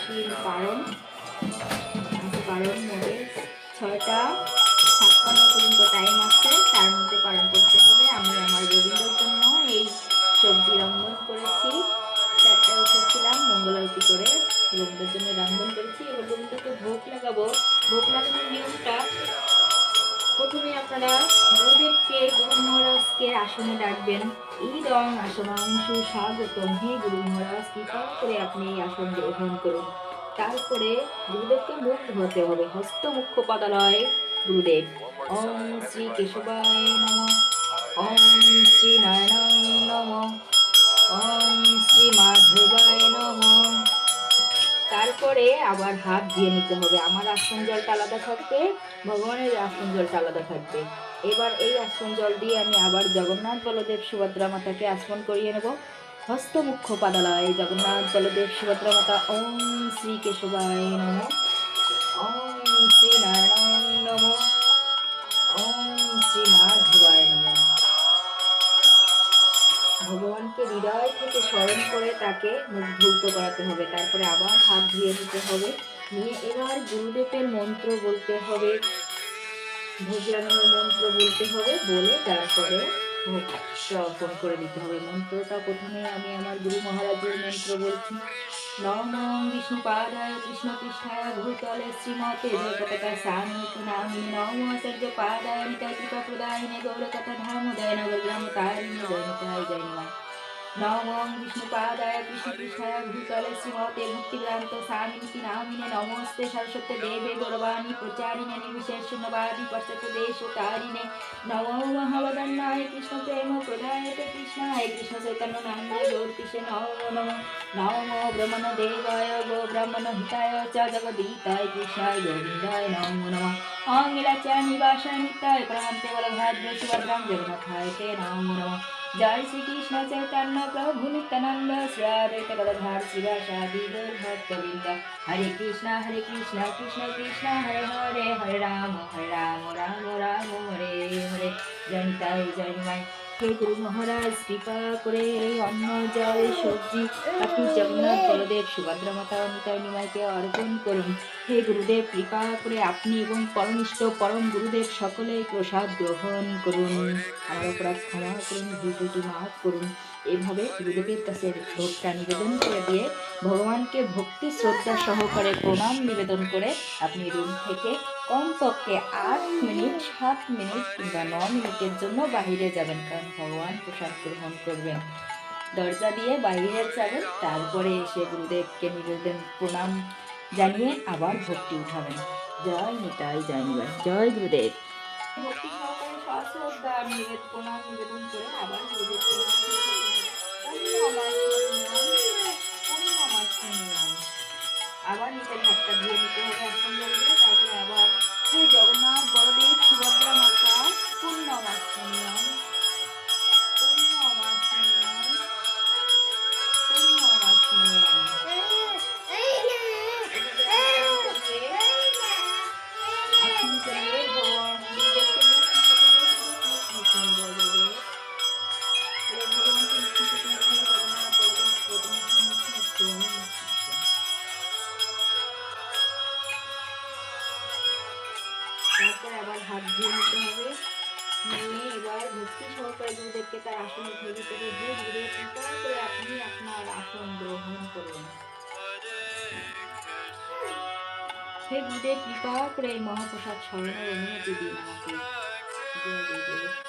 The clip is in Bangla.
আশ্বিন পারণ মধ্যে 6টা 56 পর্যন্ত টাইম আছে, তার মধ্যে পালন করতে হবে। আমি আমার গোবিন্দর জন্য এই সবজি রন্ধন করেছি। 4টায় উঠেছিলাম, মঙ্গল আরতি করে গোবিন্দর জন্য রন্ধন করেছি। এবার গোবিন্দকে ভোগ লাগাবো। ভোগ লাগানোর নিয়মটা, প্রথমে আপনারা গুরুদেবকে, গুরু মহারাজকে আসনে ডাকবেন। ইদং আসনং সুস্বাগতম, হে গুরু মহারাজ কৃপা করে আপনি এই আসন গ্রহণ করুন। তারপরে গুরুদেবকে মুখ ধোতে হবে, হস্ত মুখ্য পাদালয় গুরুদেব। ওম শ্রী কেশবায় নমঃ, ওম শ্রী নারায়ণ নমঃ, ওম শ্রী মাধবায় নমঃ। তারপরে আবার হাত ধুয়ে নিতে হবে। আমার আসন জলটা আলাদা থাকবে, ভগবানের আসন জলটা আলাদা থাকবে। এবার এই আসন জল দিয়ে আমি আবার জগন্নাথ বলদেব সুভদ্রা মাতাকে আসন করিয়ে নেব। হস্ত মুখ্য পাদালয় জগন্নাথ বলদেব সুভদ্রা মাতা। ওম শ্রী কেশবায় নমঃ, ওম শ্রী নারায়ণ নমঃ, ওম শ্রী মাধবায় নমঃ। ভগবানকে হৃদয় থেকে স্মরণ করে তাকে মুখ ধৌত করাতে হবে। তারপরে আবার হাত ধুয়ে নিতে হবে। নিয়ে এবার গুরুদেবের মন্ত্র বলতে হবে, ভোগ লাগানোর মন্ত্র বলতে হবে, বলে তারপরে ভোগটা অর্পণ করে দিতে হবে। মন্ত্রটা প্রথমে আমি আমার গুরু মহারাজের মন্ত্র বলছি। নমঃ বিষ্ণুপাদায় কৃষ্ণপৃষ্ঠায় ভূতলে শ্রীমতে জয়পতাকা সামিতি নামিনে নমঃ সূর্যপাদায় নিতাই কৃপাপ্রদায়িনে গৌরকথা ধামোদয় নগরগ্রাম তারিণে জয়নিতায় জয়নিমায়। নমঃ বিষ্ণুপাদায় কৃষ্ণপৃষ্ঠায় ভূতলে শ্রীমতে ভক্তিভ্রান্ত স্বামিনিতি নামিনে নমস্তে সরস্বতী দেবে গৌরবাণী প্রচারিণে নির্বিশেষ শূন্যবাদী পশ্চাৎ দেশ তারিণে। নমঃ মহাবদন্নায় কৃষ্ণ প্রেম প্রদায়তে কৃষ্ণায় কৃষ্ণ চৈতন্য নামে গৌরতিষে নমঃ নমঃ। নমঃ ব্রহ্মণ দেবায় গো ব্রাহ্মণ হিতায় চ জগদীতায় কৃষ্ণায় গোবিন্দায় নমো নমঃ। অঙ্গিলাচা নিবাসায় নিত্যায় প্রমন্তে বলভদ্র সুভদ্রাং জগন্নাথায় তে নমো নমঃ। জয় শ্রীকৃষ্ণ চৈতন্য প্রভু নিত্যানন্দ শ্রী অদ্বৈত গদাধর শ্রীবাসাদি গৌর ভক্তবৃন্দ। হরে কৃষ্ণ কৃষ্ণ কৃষ্ণ হরে হরে, হরে রাম রাম রাম হরে হরে। জয়নিতাই জয়নিমায়। হে গুরু মহারাজ কৃপা করে এই অন্ন জল সবজি আপনি জগন্নাথ বলদেব সুভদ্রা মাতা নিতাই নিমাইকে অর্পণ করুন। হে গুরুদেব কৃপা করে আপনি এবং পরমিষ্ঠ পরম গুরুদেব সকলেই প্রসাদ গ্রহণ করুন। আমার অপরাধ ক্ষমা করুন, ভুল ত্রুটি মাফ করুন। এভাবে গুরুদেবের কাছে ভোগটা নিবেদন করে দিয়ে ভগবানকে ভক্তি শ্রদ্ধা সহকারে প্রণাম নিবেদন করে আপনি রুম থেকে কমপক্ষে 8 মিনিট 7 মিনিট কিংবা 9 মিনিটের জন্য বাহিরে যাবেন, কারণ ভগবান প্রসাদ গ্রহণ করবেন। দরজা দিয়ে বাইরে যাবেন, তারপরে এসে গুরুদেবকে নিবেদন প্রণাম জানিয়ে আবার ভক্তি উঠাবেন। জয় নিতাই জয় নিবাই, জয় গুরুদেব। ভক্তি সহকারে সশ্রদ্ধা প্রণাম নিবেদন করে আবার গুরুদেবকে আবার নিজের হাতটা ধুয়ে নিতে হবে আসন জল দিয়ে। তারপরে আবার হে জগন্নাথ বলদেব সুভদ্রা মাতা পূর্ণমাস্যম তারপরে আবার হাত ধুয়ে নিতে হবে। নিয়ে এবার ভক্তি সহকারে গুরুদেবকে তার আসনে ধরে দিতে হবে। যে গুরুদেব কৃপা করে আপনি আপনার আসন গ্রহণ করুন। হে গুরুদেব কৃপা করে এই মহাপ্রসাদ স্মরণের অনুমতি দিন আমাকে। জয় গুরুদেব।